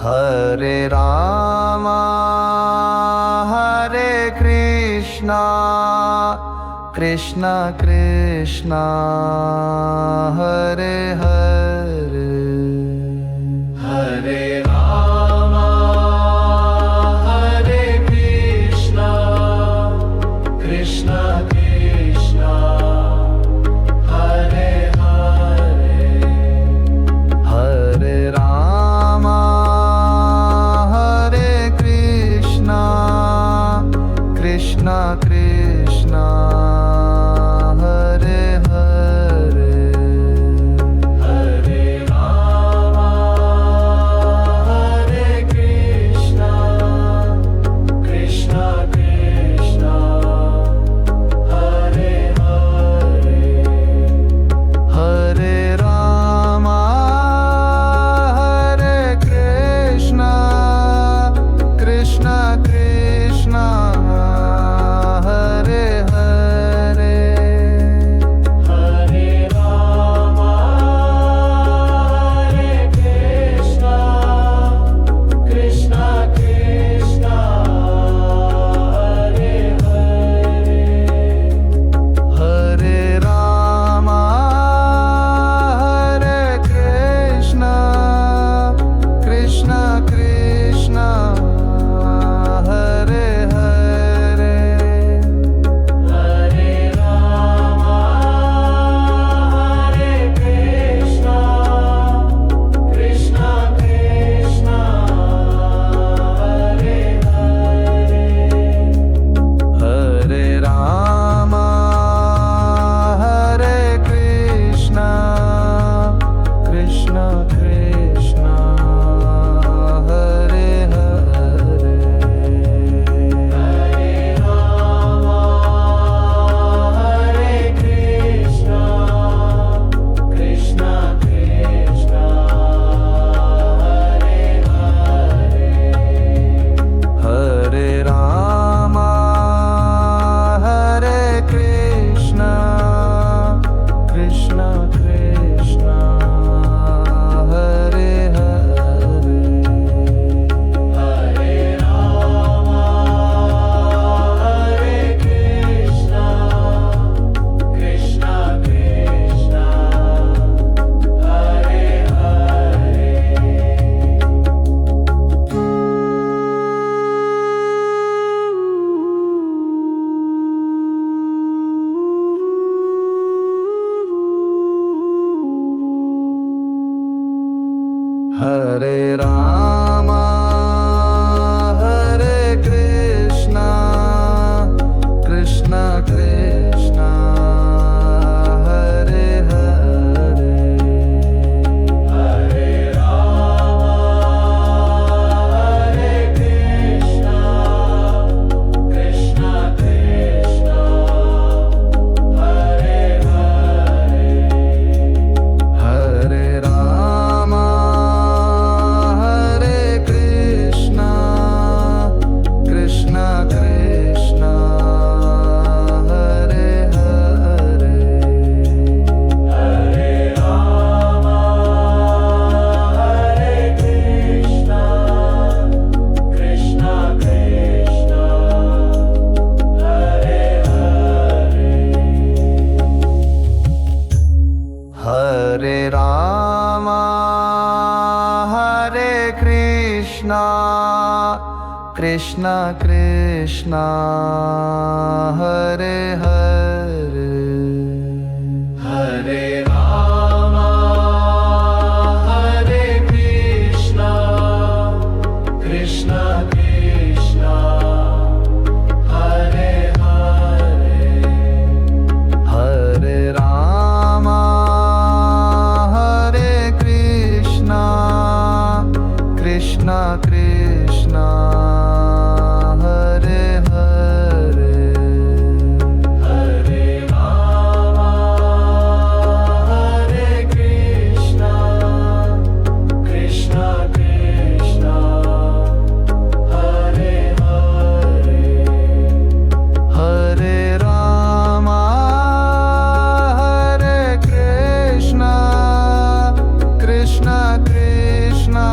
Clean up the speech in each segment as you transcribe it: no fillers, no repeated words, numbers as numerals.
Hare Rama Hare Krishna Krishna Krishna Hare Hare Hare Rama Hare Krishna Krishna Krishna Hare Hare Hare Rama Hare Krishna Krishna Krishna Hare Hare Hare Rama Hare Krishna Krishna Krishna Hare Hare Hare Rama Hare Krishna Krishna Krishna Hare Hare Hare Rama Hare Krishna Krishna Krishna Hare Hare Hare Rama Hare Krishna Krishna Krishna Hare Hare Hare Rama Hare Krishna Krishna Krishna Hare Hare Hare Rama Hare Krishna Krishna Krishna Hare Hare Hare Rama Hare Krishna Krishna Krishna Hare Hare Hare Rama Hare Krishna Krishna Krishna Hare Hare Hare Rama Hare Krishna Krishna Krishna Hare Hare Rama Hare Krishna Krishna Krishna Hare Hare Hare Rama Hare Krishna Krishna Krishna Hare Hare Hare Rama Hare Krishna Krishna Krishna Hare Hare Hare Rama Hare Krishna Krishna Krishna Hare Hare Hare Rama Hare Krishna Krishna Krishna Hare Hare Hare Rama Hare Krishna Krishna Krishna Hare Hare Hare Rama Hare Krishna Krishna Krishna Hare Hare Hare Rama Hare Krishna Krishna Krishna Hare Hare Hare Rama Hare Krishna Krishna Krishna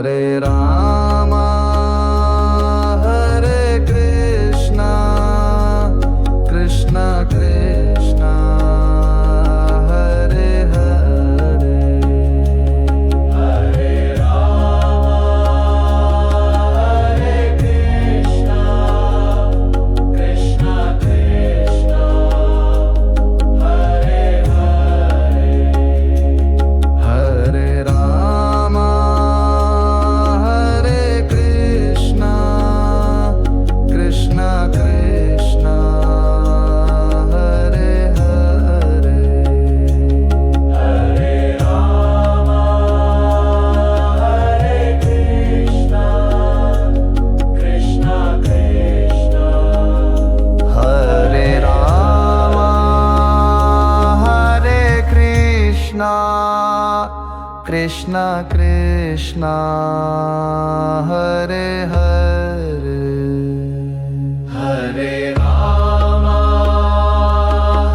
Hare Rama, Hare Krishna, Krishna Krishna, Hare Hare, Hare Rama, Hare Krishna, Krishna Krishna, Hare Hare, Hare Rama, Hare Krishna, Krishna Krishna, Hare Hare, Hare Rama, Hare Krishna, Krishna Krishna, Hare Rama, Hare Krishna, Krishna Krishna, Hare Hare, Hare Rama,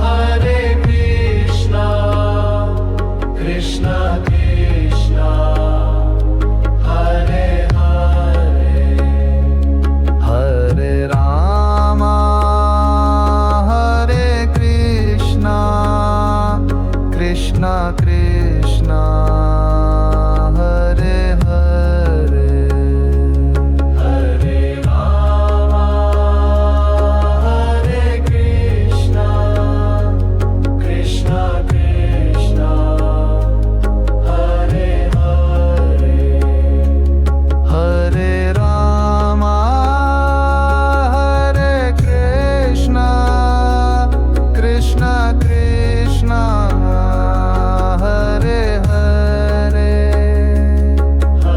Hare Krishna, Krishna Krishna, Hare Hare, Hare Rama, Hare Krishna, Krishna Krishna, Hare Hare, Hare Rama, Hare Krishna, Krishna Krishna, Hare Hare, Hare Rama, Hare Krishna, Krishna Krishna, Hare Hare,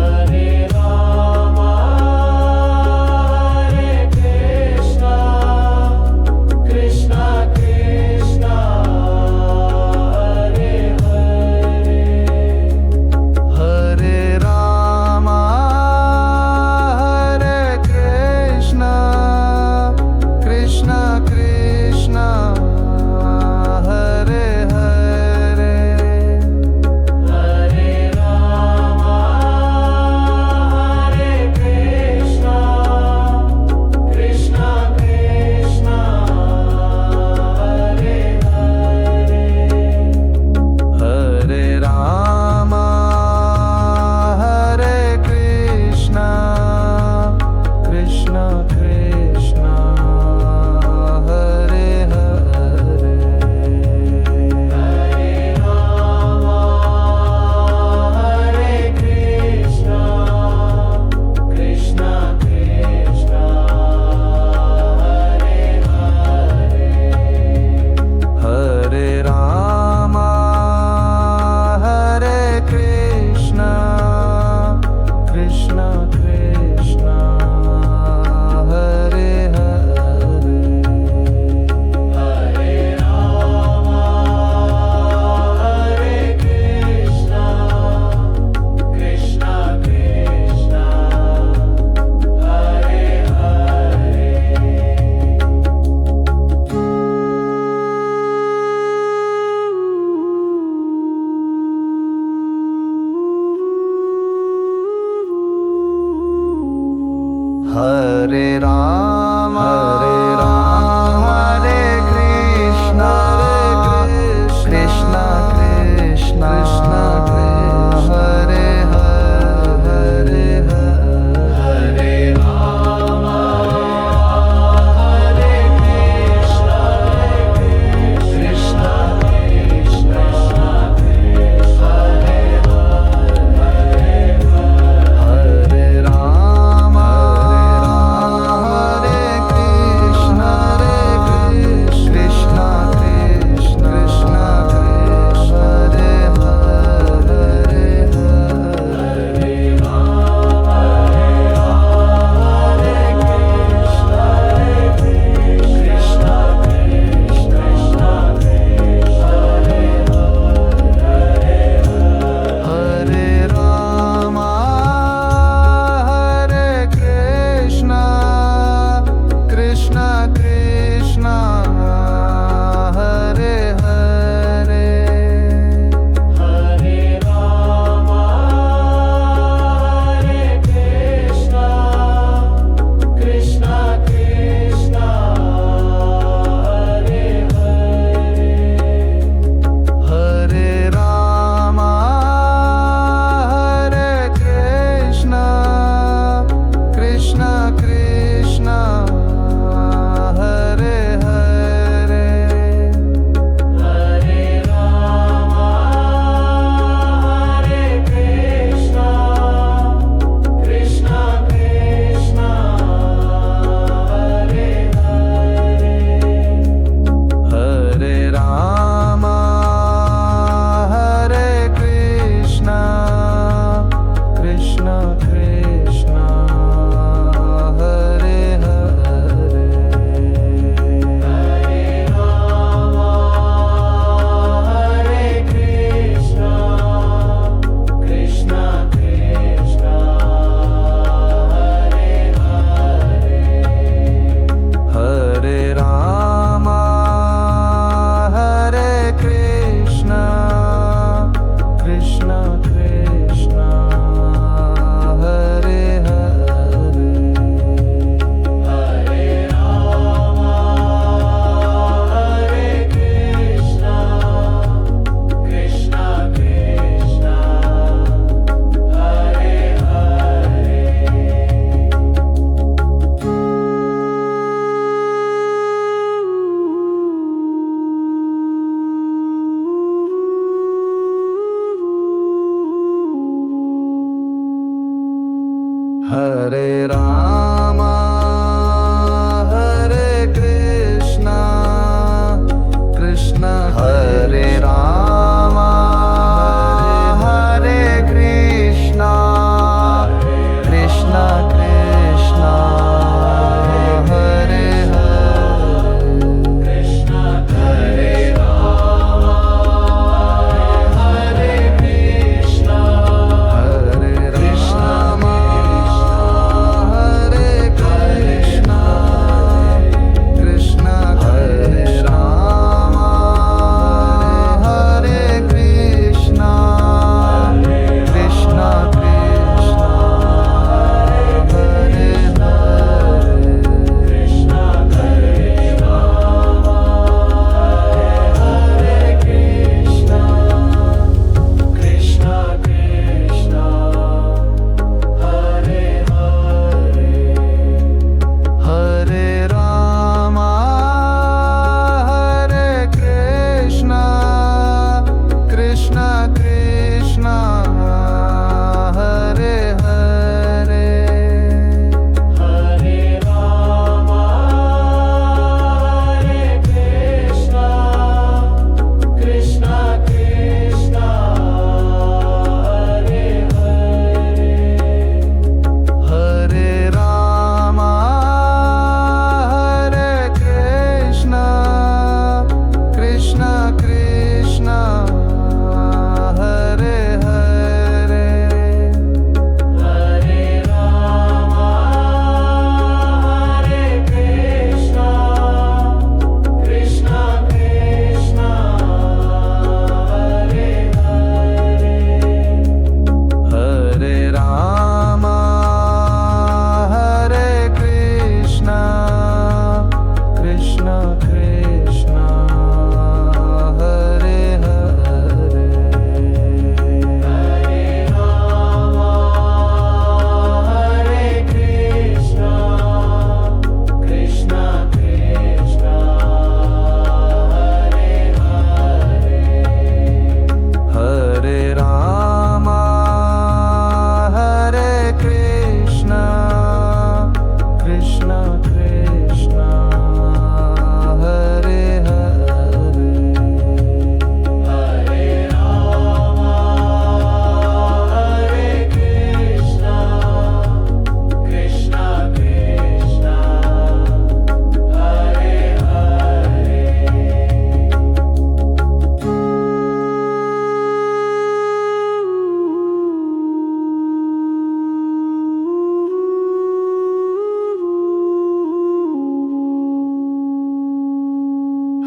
Hare Rama, Hare Krishna, Krishna Krishna, Hare Hare, Hare Rama, Hare Krishna, Krishna Krishna, Hare Hare, Hare Rama, Hare Krishna, Krishna Krishna, Hare Hare, Hare Rama, Hare Krishna, Krishna Krishna, Hare Hare, Hare Rama, Hare Krishna, Krishna Krishna, Hare Hare, Hare Rama, Hare Krishna, Krishna Krishna, Hare Hare, Hare Rama, Hare Krishna, Krishna Krishna, Hare Hare Rama, Hare Rama, Hare Krishna, Krishna Krishna, Hare Hare, Hare Rama, Hare Krishna, Krishna Krishna, Hare Hare Rama, Hare Krishna, Krishna Krishna, Hare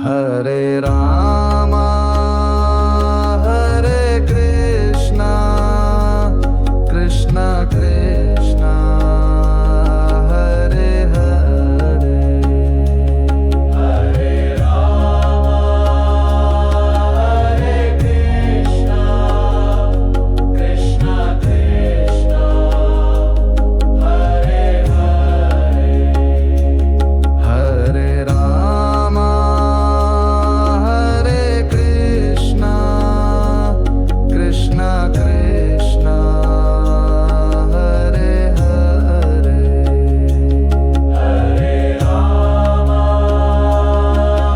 Hare Rama, Hare Krishna, Krishna Krishna, Hare Hare. Hare Rama, Hare Krishna, Krishna Krishna, Hare Hare. Hare Rama, Hare Krishna, Krishna Krishna, Hare Hare. Hare Rama,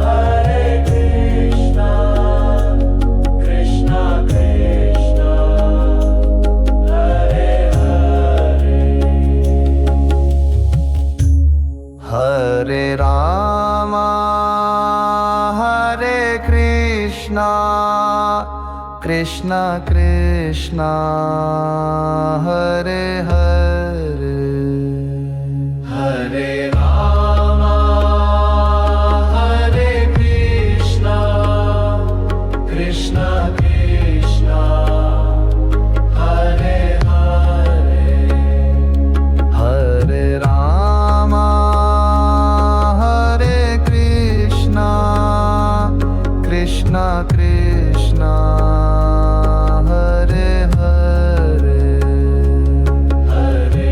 Hare Krishna, Krishna Krishna, Hare Hare. Hare Rama, Hare Krishna, Krishna Krishna, Hare Hare. Hare Rama, Hare Krishna, Krishna Krishna, Hare Hare. Hare Rama, Hare Krishna, Krishna Krishna, Hare Hare. Hare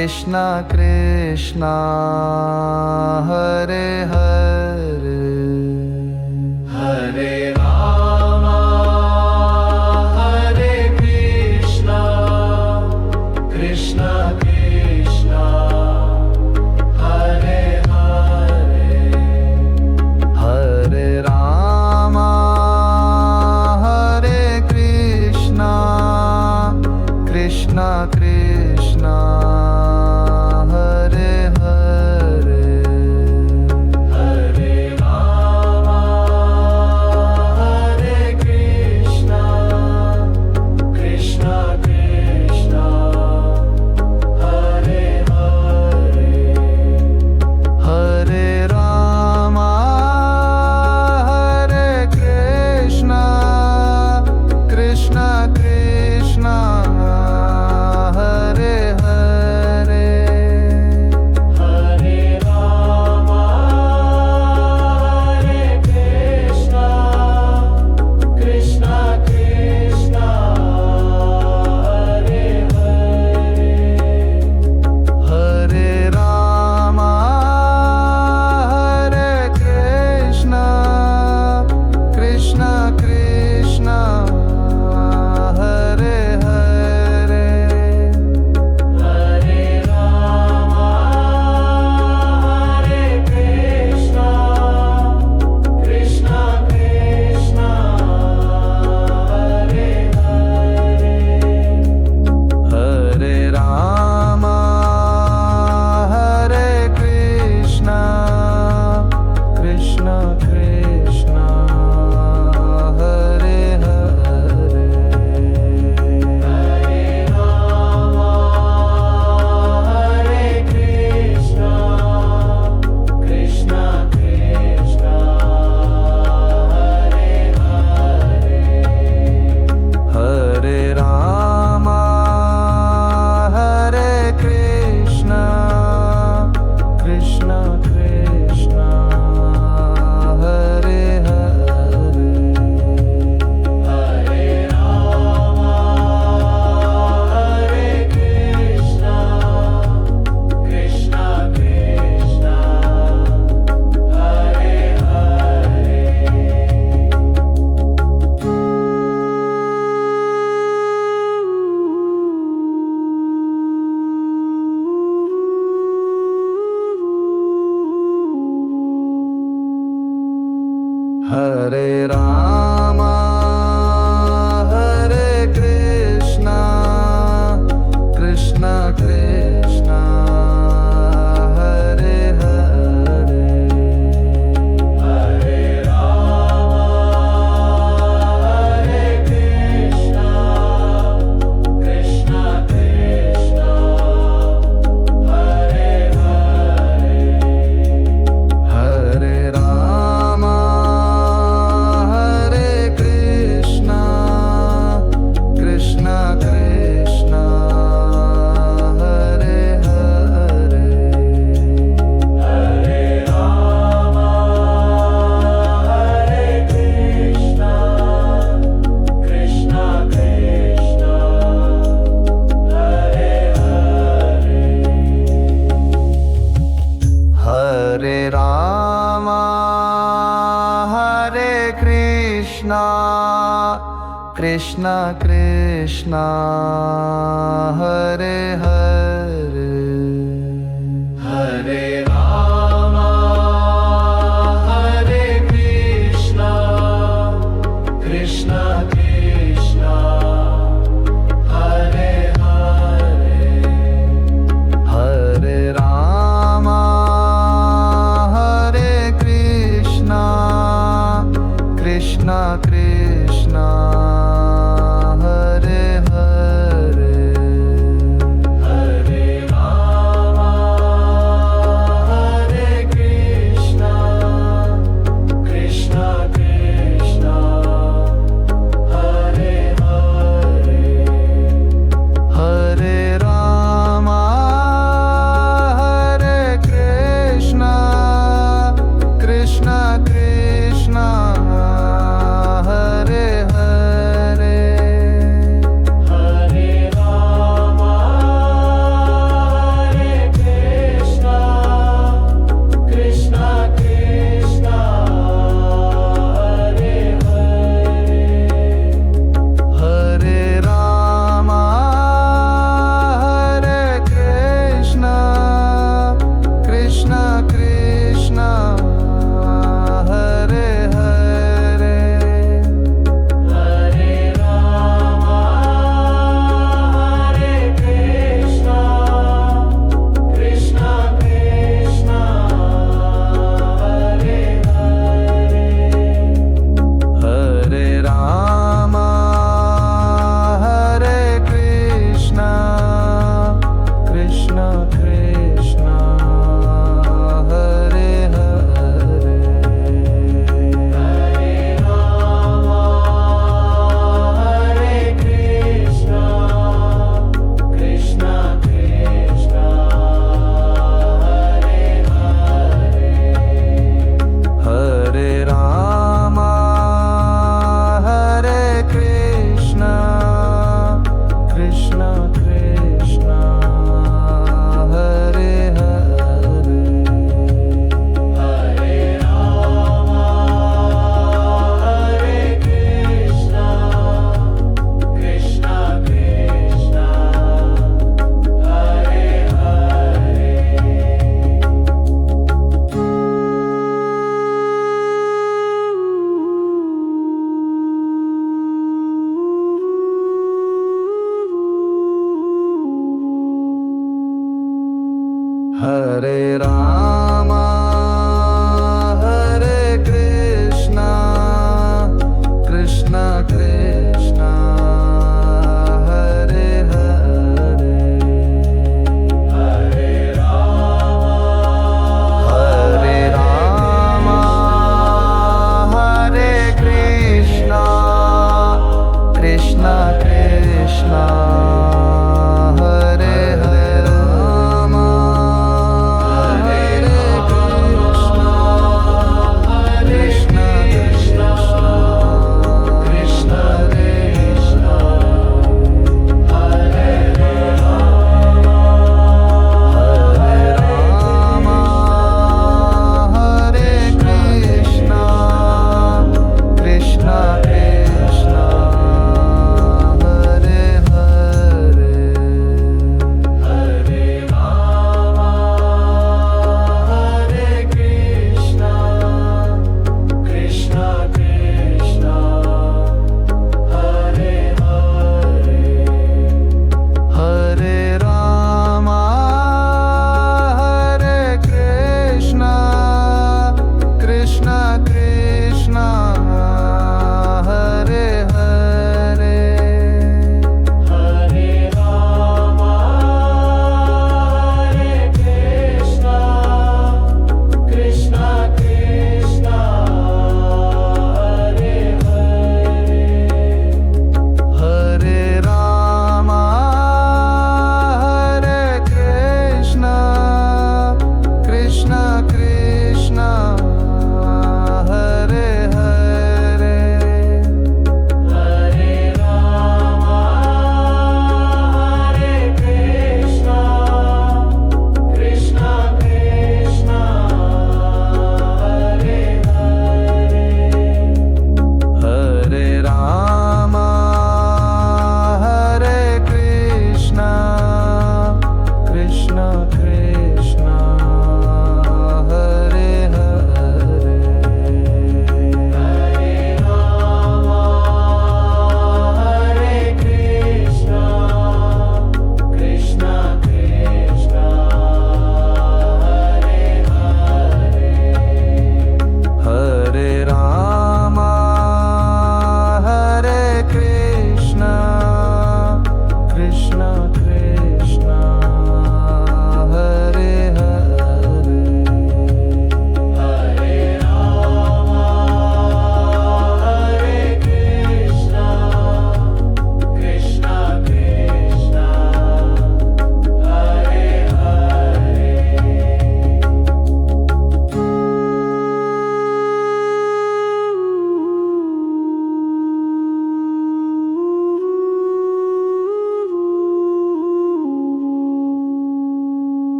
Krishna Krishna Hare Hare Hare Rama Hare Krishna Krishna Krishna Hare Hare Hare Rama Hare Krishna Krishna Krishna Hare Hare Hare Rama Hare Krishna Krishna Krishna Hare Hare Hare Rama Hare Krishna Krishna Krishna Hare Hare Hare Rama Hare Krishna Krishna Krishna Hare Hare Hare Rama Hare Krishna Krishna Krishna Hare Hare Hare Rama Hare Krishna Krishna Krishna Hare Hare Hare Rama Hare Krishna Krishna Krishna Hare Hare Hare Rama Hare Krishna Krishna Krishna Hare Hare Hare Rama Hare Krishna Krishna Krishna Hare Hare Hare Rama Hare Krishna Krishna Krishna Hare Hare Rama Hare Krishna Krishna Krishna Hare Hare Hare Rama Hare Krishna Krishna Krishna Hare Hare Hare Rama Hare Krishna Krishna Krishna Hare Hare Hare Rama Hare Krishna Krishna Krishna Hare Hare Hare Rama Hare Krishna Krishna Krishna Hare Hare Hare Rama Hare Krishna Krishna Krishna Hare Hare Hare Rama Hare Krishna Krishna Krishna Hare Hare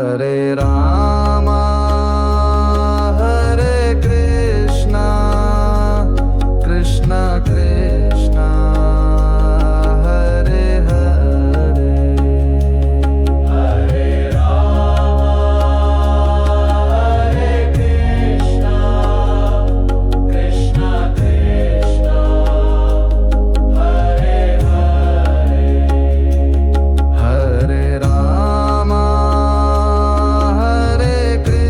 Hare Rama Hare Krishna Krishna Krishna Hare Hare Hare Rama, Hare Krishna, Krishna Krishna, Hare Hare. Hare Rama Hare Krishna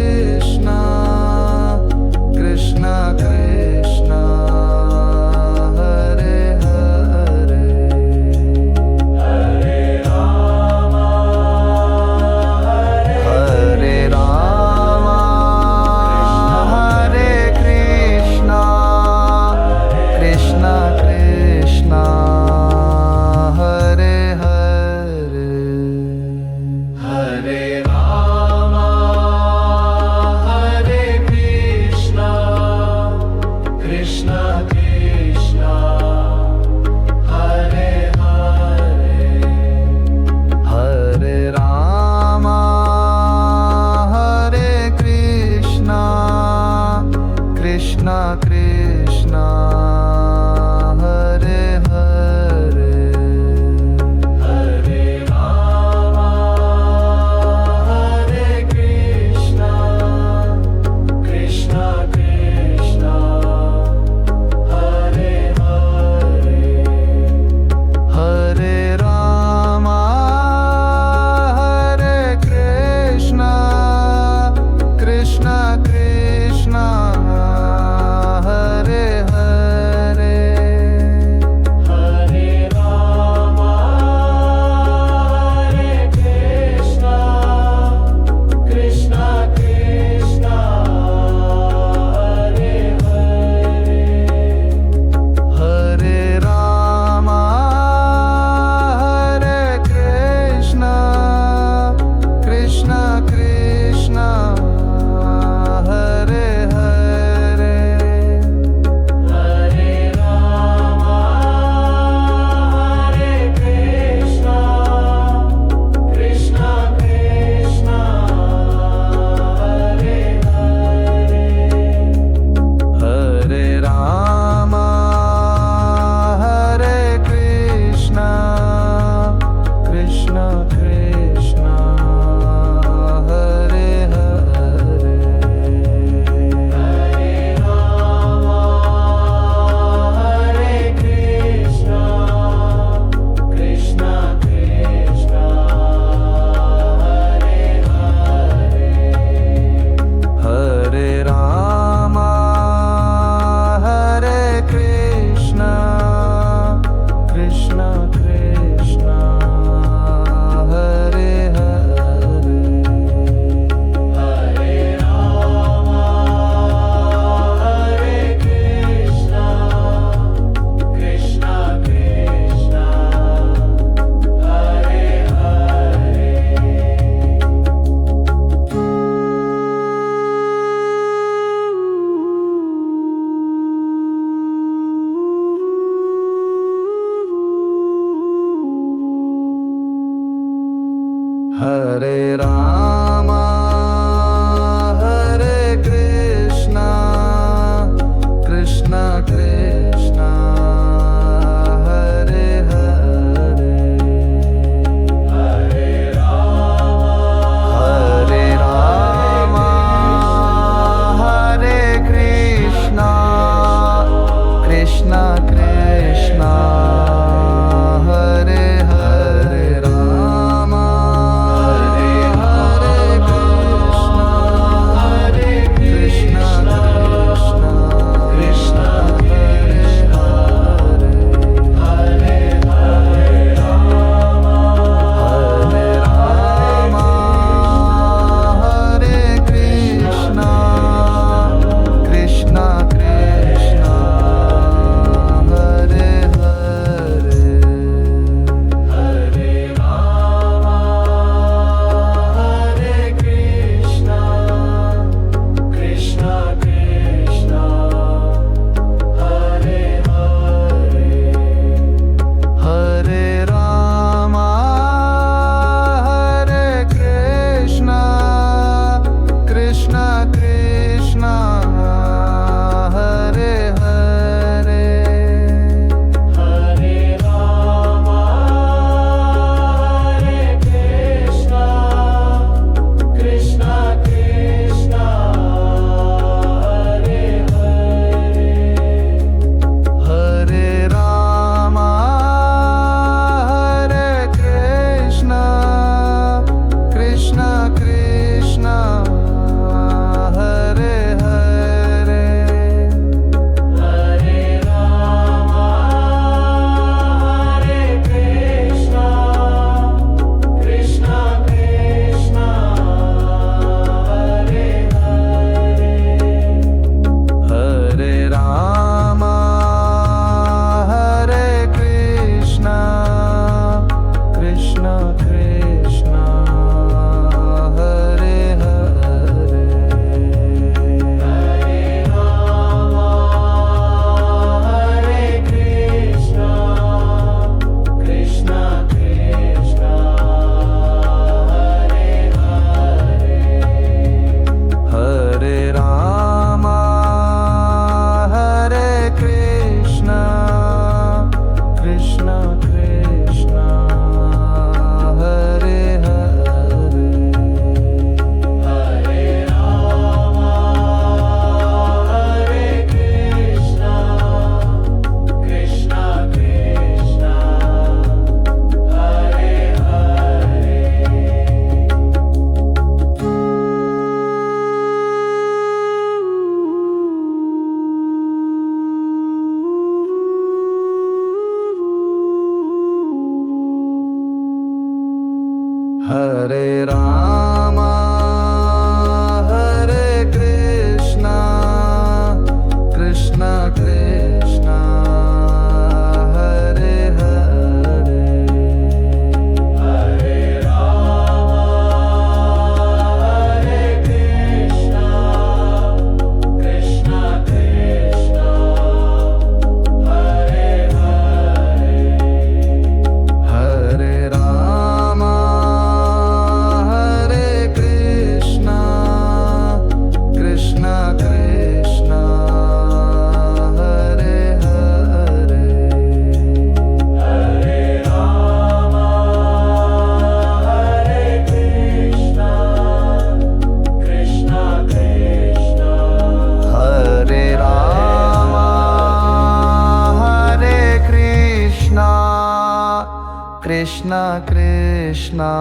Krishna Krishna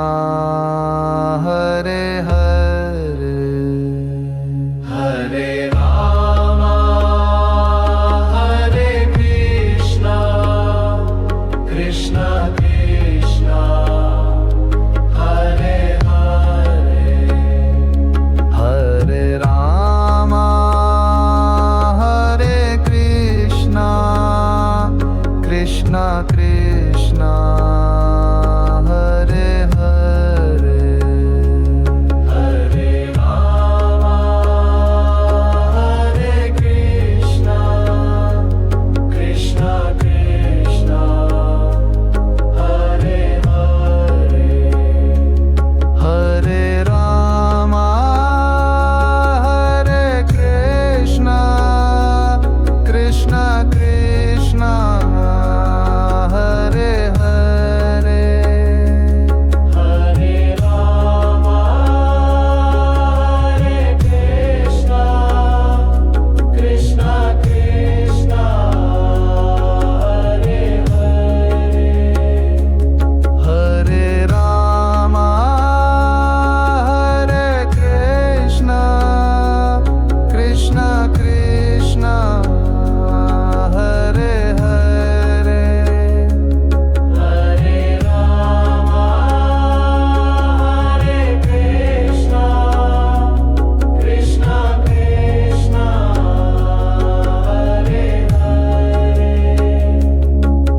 Hare Hare Hare Rama, Hare Krishna, Krishna Krishna, Hare Hare. Hare Rama Hare Krishna Krishna Krishna Hare Hare Hare Rama, Hare Krishna, Krishna Krishna, Hare Hare. Hare Rama Hare Krishna Krishna Krishna Hare Hare Hare Rama, Hare Krishna, Krishna Krishna, Hare Hare. Hare Rama Hare Krishna Krishna Krishna Hare Hare Hare Rama, Hare Krishna, Krishna Krishna, Hare Hare.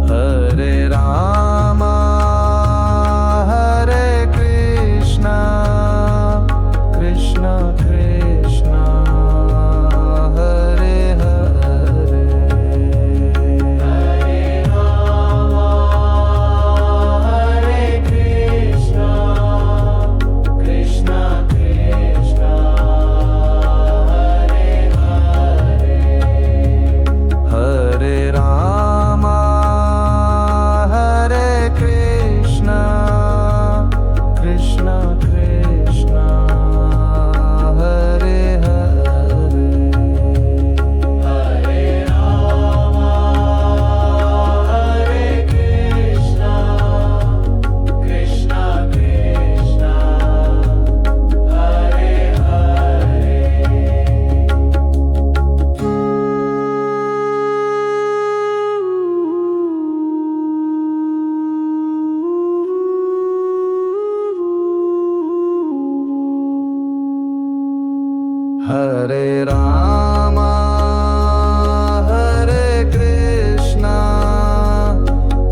Hare Rama Hare Krishna Krishna Krishna Hare Hare Hare Rama, Hare Krishna, Krishna Krishna, Hare Hare. Hare Rama Hare Krishna Krishna Krishna Hare Hare Hare Rama, Hare Krishna,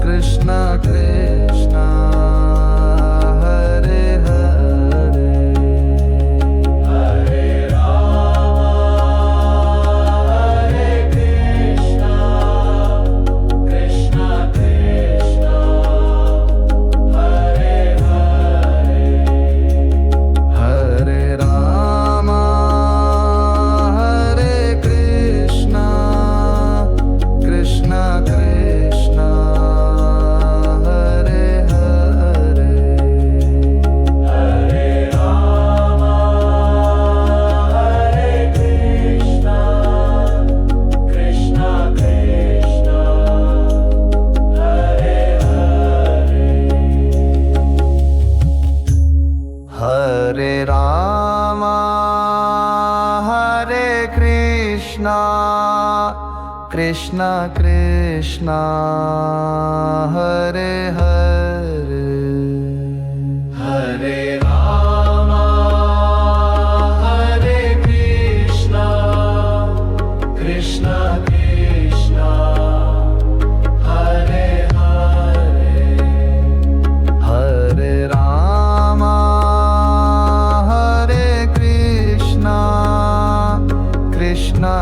Krishna Krishna, Hare Hare Rama Hare Krishna Krishna Krishna Hare Hare Hare Rama, Hare Krishna, Krishna Krishna, Hare Hare. Hare Rama Hare Krishna Krishna Krishna Hare Hare Hare Rama, Hare Krishna, Krishna Krishna, Hare Hare. Hare Rama Hare Krishna Krishna Krishna Hare Hare Hare Rama, Hare Krishna, Krishna Krishna, Hare Hare. Hare Rama Hare Krishna Krishna